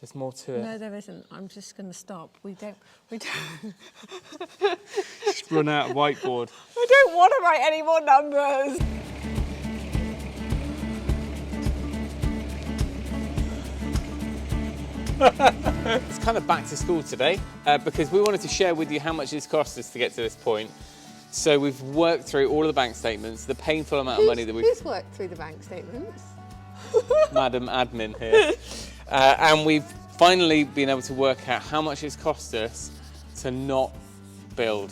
There's more to it. No, there isn't. I'm just going to stop. We don't. Just run out of whiteboard. I don't want to write any more numbers. It's kind of back to school today because we wanted to share with you how much it's cost us to get to this point. So we've worked through all of the bank statements, the painful amount of money that we've... Who's worked through the bank statements? Madam Admin here. And we've finally been able to work out how much it's cost us to not build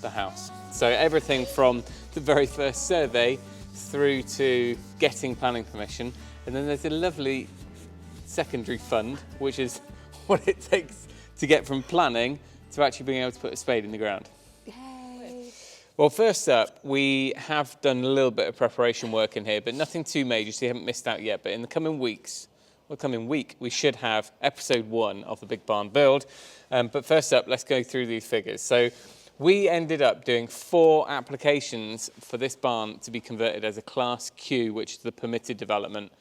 the house. So everything from the very first survey through to getting planning permission. And then there's a lovely secondary fund, which is what it takes to get from planning to actually being able to put a spade in the ground. Yay. Well, first up, we have done a little bit of preparation work in here, but nothing too major, so you haven't missed out yet. But in the coming weeks, or coming week, we should have episode 1 of the Big Barn Build. But first up, let's go through these figures. So we ended up doing 4 applications for this barn to be converted as a Class Q, which is the permitted development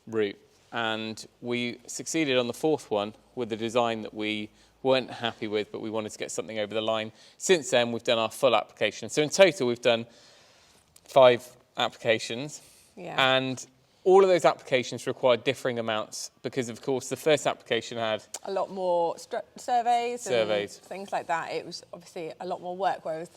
route. And we succeeded on the 4th one with a design that we weren't happy with, but we wanted to get something over the line. Since then, we've done our full application. So in total, we've done 5 applications. Yeah. And all of those applications required differing amounts because, of course, the first application had... a lot more surveys and Surveys. things like that. It was obviously a lot more work, whereas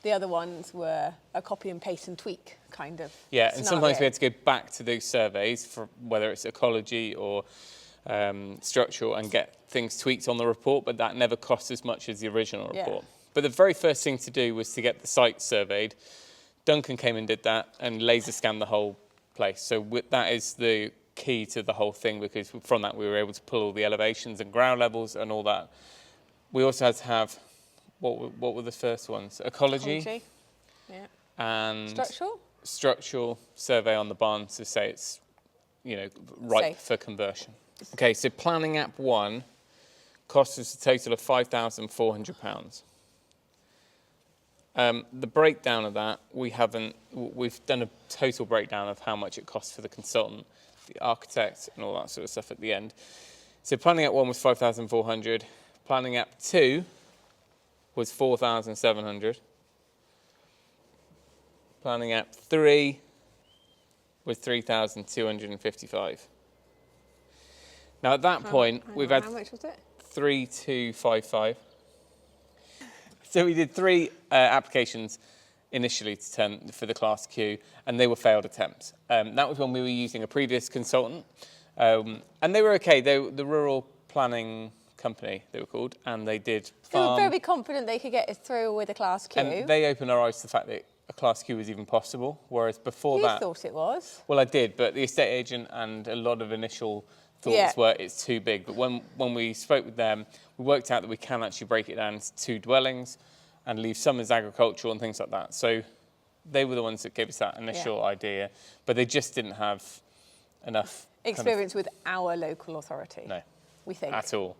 the other ones were a copy and paste and tweak kind of Yeah, scenario. and sometimes we had to go back to those surveys, for whether it's ecology or structural, and get things tweaked on the report, but that never cost as much as the original report. But the very first thing to do was to get the site surveyed. Duncan came and did that and laser scanned the whole place. So that is the key to the whole thing, because from that we were able to pull all the elevations and ground levels and all that. We also had to have, what were the first ones? Ecology. Yeah. And Structural survey on the barn to say it's, ripe for conversion. Okay, so planning app 1 cost us a total of £5,400. The breakdown of that, we've done a total breakdown of how much it costs for the consultant, the architect, and all that sort of stuff at the end. So planning app 1 was 5,400. Planning app 2 was 4,700. Planning app 3 was 3,255. Now at that point, we've had... How much was it? 3,255. So we did 3 applications initially for the Class Q, and they were failed attempts. That was when we were using a previous consultant, and they were okay. They were the Rural Planning Company, they were called, and they did farm. They were very confident they could get us through with a Class Q. And they opened our eyes to the fact that a Class Q was even possible, whereas before that... You thought it was. Well, I did, but the estate agent and a lot of initial thoughts were it's too big. But when we spoke with them, we worked out that we can actually break it down into 2 dwellings and leave some as agricultural and things like that. So they were the ones that gave us that initial idea, but they just didn't have enough experience with our local authority. No, we think at all.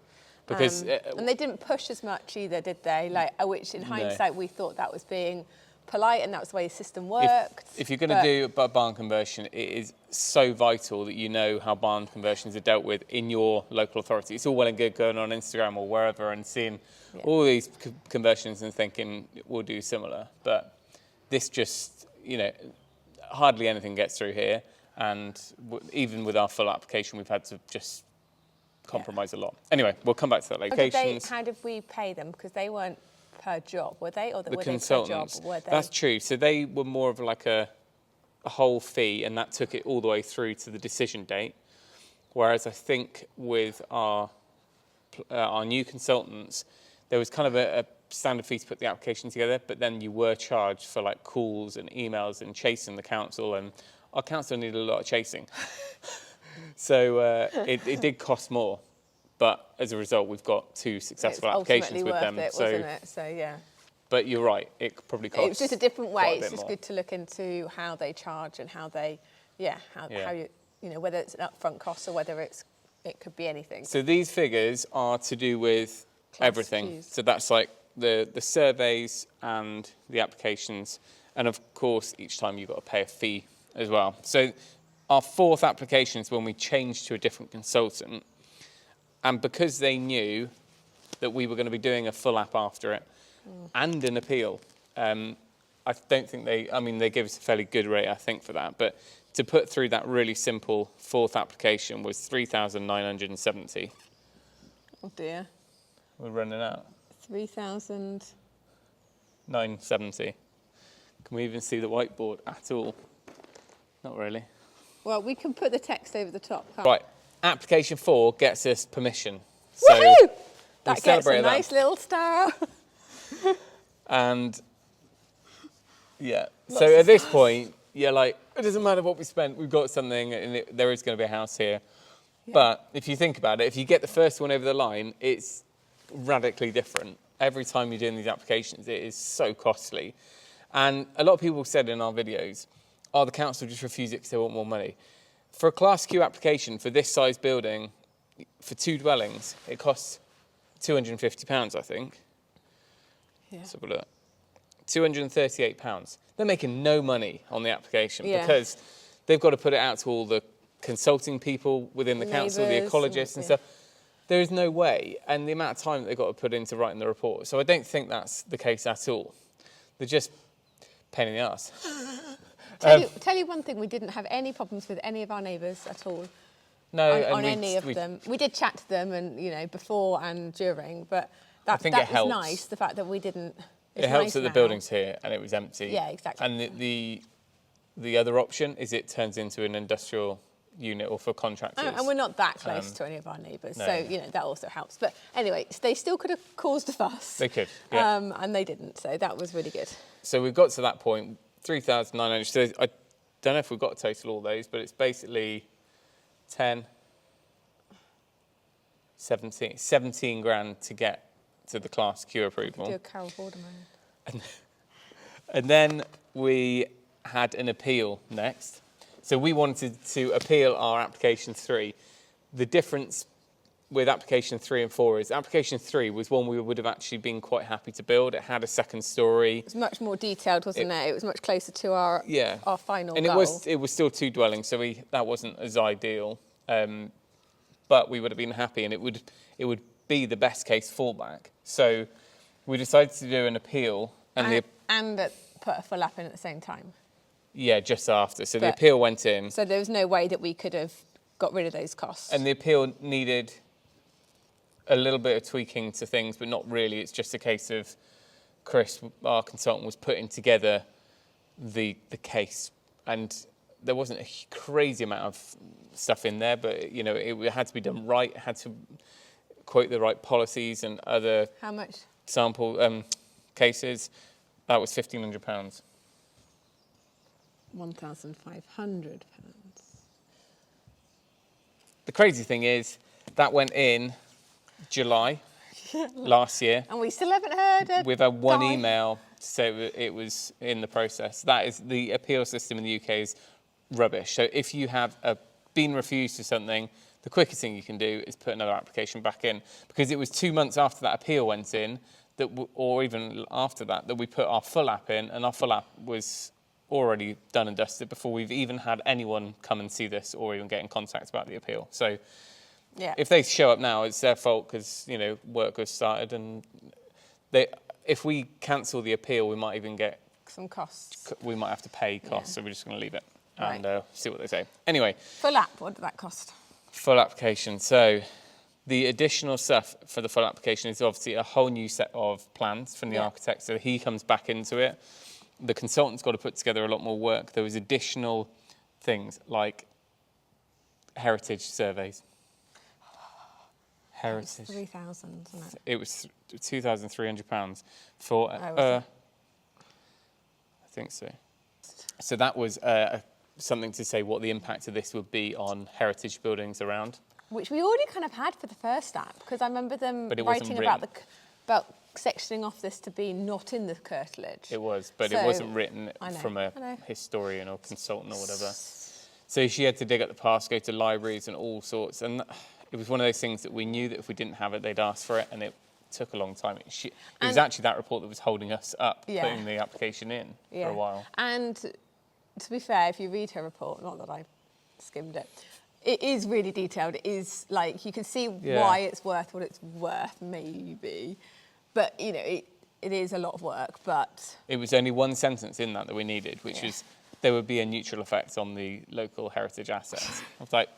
Because and they didn't push as much either, did they? Which in hindsight we thought that was being polite, and that was the way the system worked. If you're going to do a barn conversion, it is so vital that you know how barn conversions are dealt with in your local authority. It's all well and good going on Instagram or wherever and seeing all these conversions and thinking we'll do similar, but this just, hardly anything gets through here, and even with our full application, we've had to just compromise a lot. Anyway, we'll come back to that later. How did we pay them? Because they weren't per job, were they? Or the were consultants, they per job? Were they? That's true. So they were more of like a whole fee, and that took it all the way through to the decision date. Whereas I think with our new consultants, there was kind of a standard fee to put the application together, but then you were charged for like calls and emails and chasing the council, and our council needed a lot of chasing. So it did cost more. But as a result, we've got 2 successful applications with them. It, wasn't it? So yeah. But you're right, it probably costs. It's just a different way. It's just more. good to look into how they charge and how they, how you, whether it's an upfront cost or whether it could be anything. So these figures are to do with everything. So that's like the surveys and the applications, and of course each time you've got to pay a fee as well. So our 4th application is when we changed to a different consultant. And because they knew that we were going to be doing a full app after it and an appeal, I don't think they gave us a fairly good rate, I think, for that. But to put through that really simple fourth application was 3,970. Oh dear. We're running out. 3,000. 970. Can we even see the whiteboard at all? Not really. Well, we can put the text over the top. Right. Application 4 gets us permission. So woohoo! That gets a celebrate nice little star. And yeah. Lots So of at this stars. point, you're like, it doesn't matter what we spent, we've got something, and there is going to be a house here. Yeah. But if you think about it, if you get the first one over the line, it's radically different. Every time you're doing these applications, it is so costly. And a lot of people said in our videos, oh, the council just refuse it because they want more money. For a Class Q application for this size building, for 2 dwellings, it costs £250, I think. Yeah. Let's have a look. £238. They're making no money on the application because they've got to put it out to all the consulting people within the council, the Neighbours ecologists and stuff. There is no way, and the amount of time that they've got to put into writing the report. So I don't think that's the case at all. They're just pain in the arse. Tell you one thing, we didn't have any problems with any of our neighbours at all. No, on any of them. We did chat to them, and before and during, but that was nice. The fact that we didn't. It helps that the building's here and it was empty. Yeah, exactly. And the other option is it turns into an industrial unit or for contractors. And we're not that close to any of our neighbours, so that also helps. But anyway, they still could have caused a fuss. They could, yeah. And they didn't, so that was really good. So we've got to that point, 3,900. So I don't know if we've got to total all those, but it's basically 10, 17 grand to get to the Class Q approval. Do a Carol Vorderman. And then we had an appeal next. So we wanted to appeal our application 3. The difference with application 3 and 4 is application 3 was one we would have actually been quite happy to build. It had a second story. It was much more detailed, wasn't it? It was much closer to our final and goal. it was still 2 dwellings, so that wasn't as ideal. But we would have been happy, and it would be the best case fallback. So we decided to do an appeal and put a full app in at the same time. Yeah, just after. So the appeal went in. So there was no way that we could have got rid of those costs. And the appeal needed a little bit of tweaking to things, but not really. It's just a case of Chris, our consultant, was putting together the case. And there wasn't a crazy amount of stuff in there, but, it had to be done right. It had to quote the right policies and other... How much? Sample cases. That was £1,500. £1,500. The crazy thing is that went in July last year. And we still haven't heard We've had one email to say it was in the process. That is, the appeal system in the UK is rubbish. So if you have been refused for something, the quickest thing you can do is put another application back in, because it was 2 months after that appeal went in, or even after that we put our full app in, and our full app was already done and dusted before we've even had anyone come and see this or even get in contact about the appeal. So if they show up now, it's their fault because, work was started, and if we cancel the appeal, we might even get... some costs. We might have to pay costs, so we're just going to leave it and see what they say. Anyway. Full app, what did that cost? Full application. So the additional stuff for the full application is obviously a whole new set of plans from the architect. So he comes back into it. The consultant's got to put together a lot more work. There was additional things like heritage surveys. Heritage. It was 3,000, wasn't it? It was £2,300 for... I think so. So that was something to say what the impact of this would be on heritage buildings around. Which we already kind of had for the first app, because I remember them writing about sectioning off this to be not in the curtilage. It was, but it wasn't written from a historian or consultant or whatever. So she had to dig up the past, go to libraries and all sorts. And it was one of those things that we knew that if we didn't have it, they'd ask for it, and it took a long time. It was actually that report that was holding us up, putting the application in for a while. And to be fair, if you read her report, not that I skimmed it, it is really detailed. It is like, you can see why it's worth what it's worth, maybe. But, you know, it is a lot of work, but... It was only one sentence in that we needed, which was there would be a neutral effect on the local heritage assets. I was like,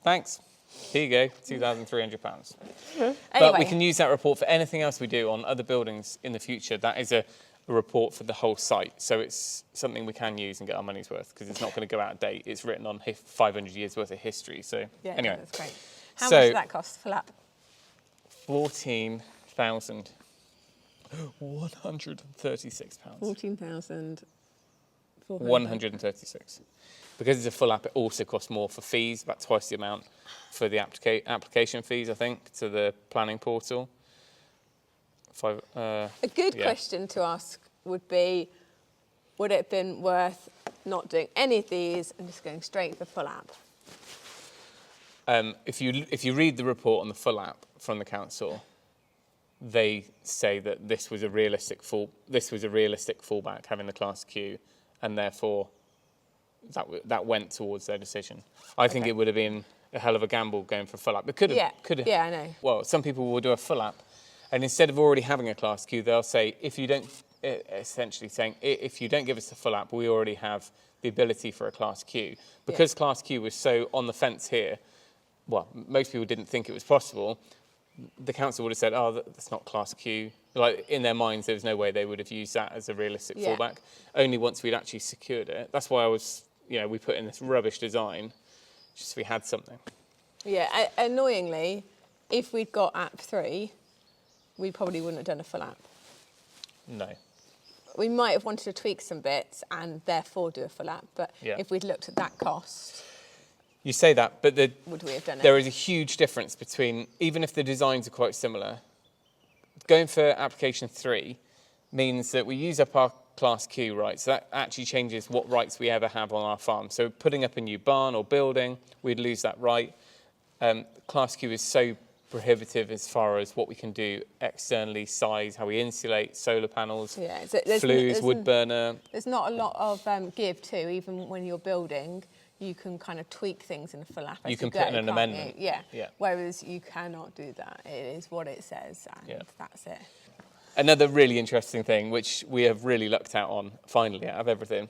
thanks. Here you go, £2,300. Anyway. But we can use that report for anything else we do on other buildings in the future. That is a report for the whole site. So it's something we can use and get our money's worth, because it's not going to go out of date. It's written on 500 years worth of history. So anyway. That's great. How much does that cost for lap? £14,136. £14,136. Because it's a full app, it also costs more for fees, about twice the amount for the application fees, I think, to the planning portal. A good question to ask would be, would it have been worth not doing any of these and just going straight for full app? If you read the report on the full app from the council, they say that this was a realistic fallback, having the Class Q, and therefore that went towards their decision. I think it would have been a hell of a gamble going for a full app. It could have. Yeah, I know. Well, some people will do a full app, and instead of already having a Class Q, they'll say, if you don't give us the full app, we already have the ability for a Class Q. Because Class Q was so on the fence here, well, most people didn't think it was possible. The council would have said, oh, that's not Class Q. Like, in their minds, there was no way they would have used that as a realistic fallback. Only once we'd actually secured it. That's why we put in this rubbish design, just so we had something. Yeah, annoyingly, if we'd got app 3, we probably wouldn't have done a full app. No. We might have wanted to tweak some bits and therefore do a full app, but if we'd looked at that cost... You say that, but would we have done it? There is a huge difference between, even if the designs are quite similar, going for application 3 means that we use up our Class Q rights. So that actually changes what rights we ever have on our farm. So putting up a new barn or building, we'd lose that right. Class Q is so prohibitive as far as what we can do externally, size, how we insulate, solar panels, flues, wood burner. There's not a lot of give to, even when you're building. You can kind of tweak things in a full app. You can put in an amendment. Yeah. Whereas you cannot do that. It is what it says, and that's it. Another really interesting thing, which we have really lucked out on, finally, out of everything.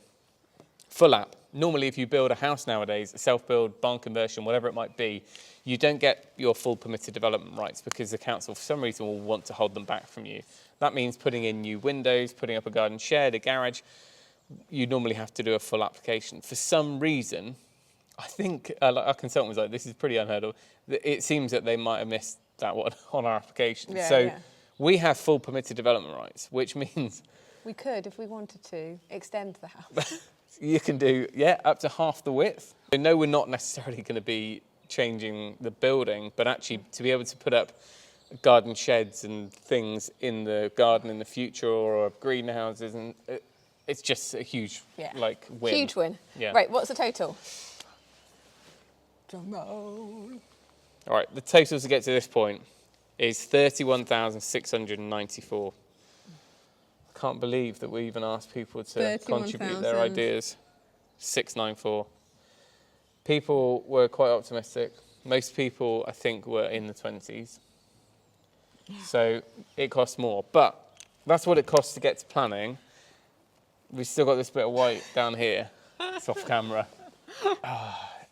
Full app. Normally, if you build a house nowadays, a self-build, barn conversion, whatever it might be, you don't get your full permitted development rights because the council, for some reason, will want to hold them back from you. That means putting in new windows, putting up a garden shed, a garage. You normally have to do a full application. For some reason, I think our consultant was like, this is pretty unheard of. It seems that they might have missed that one on our application. We have full permitted development rights, which means... We could, if we wanted to, extend the house. You can do, up to half the width. I know we're not necessarily going to be changing the building, but actually to be able to put up garden sheds and things in the garden in the future, or greenhouses, and it's just a huge win. Huge win. Yeah. Right, what's the total? Drum roll. All right, the total to get to this point is 31,694. I can't believe that we even asked people to contribute their ideas. 694. People were quite optimistic. Most people, I think, were in the 20s. So it costs more. But that's what it costs to get to planning. We've still got this bit of white down here. It's off camera.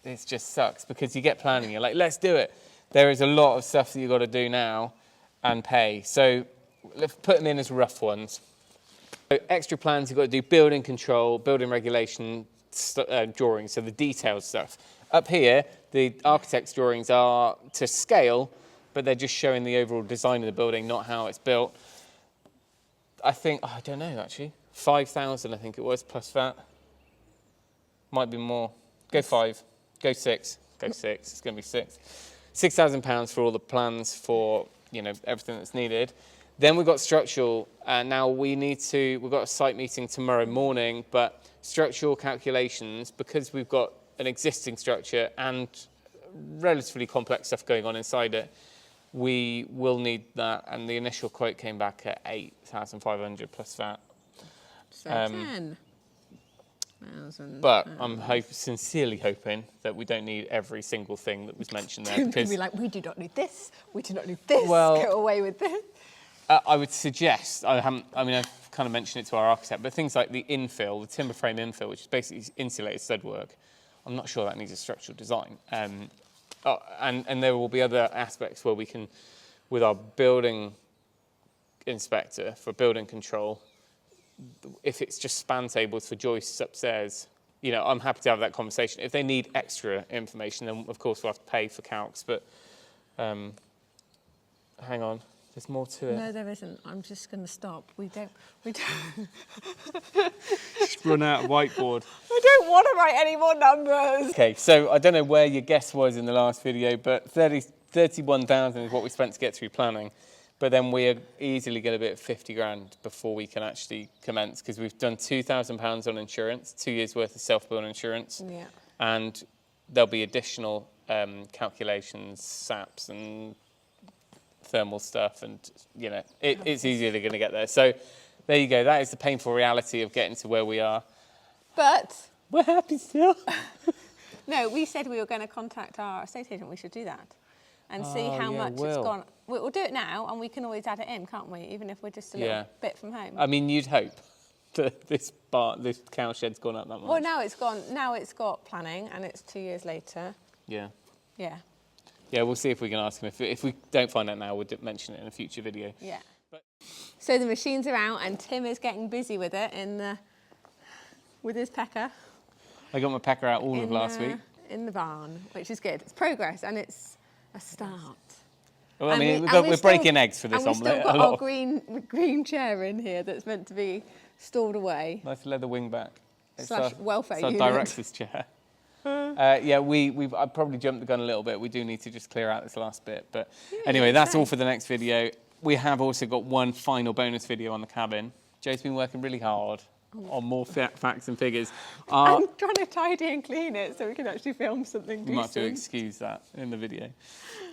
It just sucks because you get planning. You're like, let's do it. There is a lot of stuff that you've got to do now and pay. So let's put them in as rough ones. So extra plans, you've got to do building control, building regulation drawings, so the detailed stuff. Up here, the architect's drawings are to scale, but they're just showing the overall design of the building, not how it's built. I think, I don't know actually, 5,000 I think it was, plus that. Might be more. Go 5, go 6, go 6, it's going to be 6. £6,000 for all the plans for, everything that's needed. Then we've got structural, and now we've got a site meeting tomorrow morning, but structural calculations, because we've got an existing structure and relatively complex stuff going on inside it, we will need that, and the initial quote came back at 8,500 plus that. So 10. But I'm sincerely hoping that we don't need every single thing that was mentioned there. Because be like, we do not need this, we do not need this, Well, go away with this. I would suggest, I've kind of mentioned it to our architect, but things like the infill, the timber frame infill, which is basically insulated stud work, I'm not sure that needs a structural design. And there will be other aspects where we can, with our building inspector for building control, if it's just span tables for joists upstairs, you know, I'm happy to have that conversation. If they need extra information, then of course we'll have to pay for calcs, but hang on. There's more to it. No, there isn't. I'm just going to stop. We don't. Just run out of whiteboard. I don't want to write any more numbers. Okay, so I don't know where your guess was in the last video, but 31,000 is what we spent to get through planning. But then we're easily going to be at 50 grand before we can actually commence, because we've done £2,000 on insurance, 2 years worth of self-build insurance. Yeah. And there'll be additional calculations, SAPs and thermal stuff, and you know it's easier they're going to get there. So there you go. That is the painful reality of getting to where we are. But we're happy still. No, we said we were going to contact our estate agent. We should do that and see how much it's gone. We'll do it now, and we can always add it in, can't we? Even if we're just a little bit from home. I mean, you'd hope that this cow shed's gone up that much. Well, now it's gone. Now it's got planning, and it's 2 years later. Yeah. Yeah. Yeah, we'll see if we can ask him. If we don't find out now, we'll mention it in a future video. Yeah. So the machines are out, and Tim is getting busy with it with his pecker. I got my pecker out all of last week. In the barn, which is good. It's progress, and it's a start. Well, I mean, we're breaking eggs for this omelette. We've still got our green chair in here that's meant to be stored away. Nice leather wing back. / welfare unit. It's our director's chair. I probably jumped the gun a little bit. We do need to just clear out this last bit. But anyway, that's all for the next video. We have also got one final bonus video on the cabin. Joe's been working really hard on more facts and figures. I'm trying to tidy and clean it so we can actually film something decent. We might have to excuse that in the video.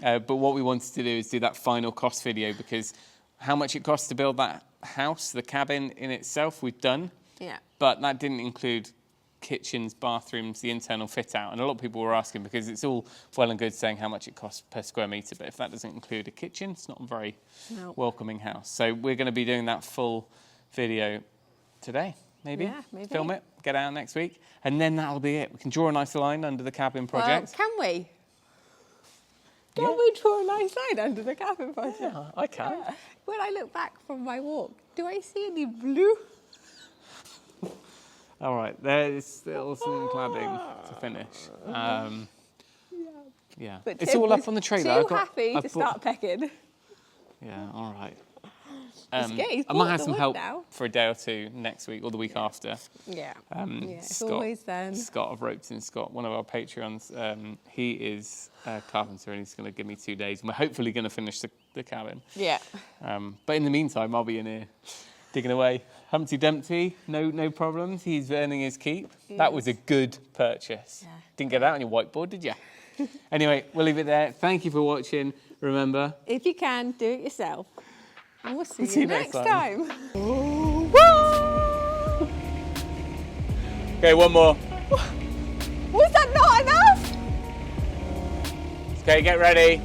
But what we wanted to do is do that final cost video, because how much it costs to build that house, the cabin in itself, we've done. Yeah. But that didn't include kitchens, bathrooms, the internal fit out. And a lot of people were asking, because it's all well and good saying how much it costs per square metre, but if that doesn't include a kitchen, it's not a very welcoming house. So we're going to be doing that full video today, maybe. Yeah, maybe. Film it, get out next week, and then that'll be it. We can draw a nice line under the cabin project. Well, can we? Can we draw a nice line under the cabin project? Yeah, I can. Yeah. When I look back from my walk, do I see any blue? All right, there's still some cladding to finish. Yeah, But it's Tim all up on the trailer. Too happy to start pecking. Yeah, all right. He's I might have some wood help now. for a day or two next week or the week after. Yeah. It's Scott, always then. Scott of Ropes in Scott, one of our Patreons. He is a carpenter, and he's going to give me 2 days. And we're hopefully going to finish the cabin. Yeah. But in the meantime, I'll be in here digging away. Humpty Dumpty, no problems. He's earning his keep. That was a good purchase. Yeah. Didn't get that on your whiteboard, did you? Anyway, we'll leave it there. Thank you for watching. Remember, if you can, do it yourself. And we'll see you next time. Okay, one more. Was that not enough? Okay, get ready.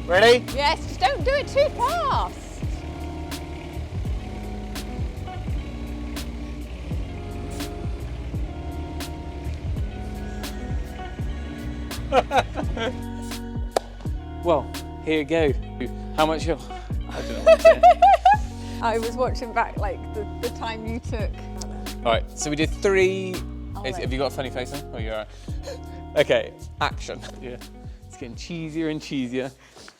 Ready? Yes, just don't do it too fast. Well, here you go. How much? I don't know what to say. I was watching back like the time you took. All right, so we did 3. Have you got a funny face on? Oh, you're all right. Okay, action. Yeah, it's getting cheesier and cheesier.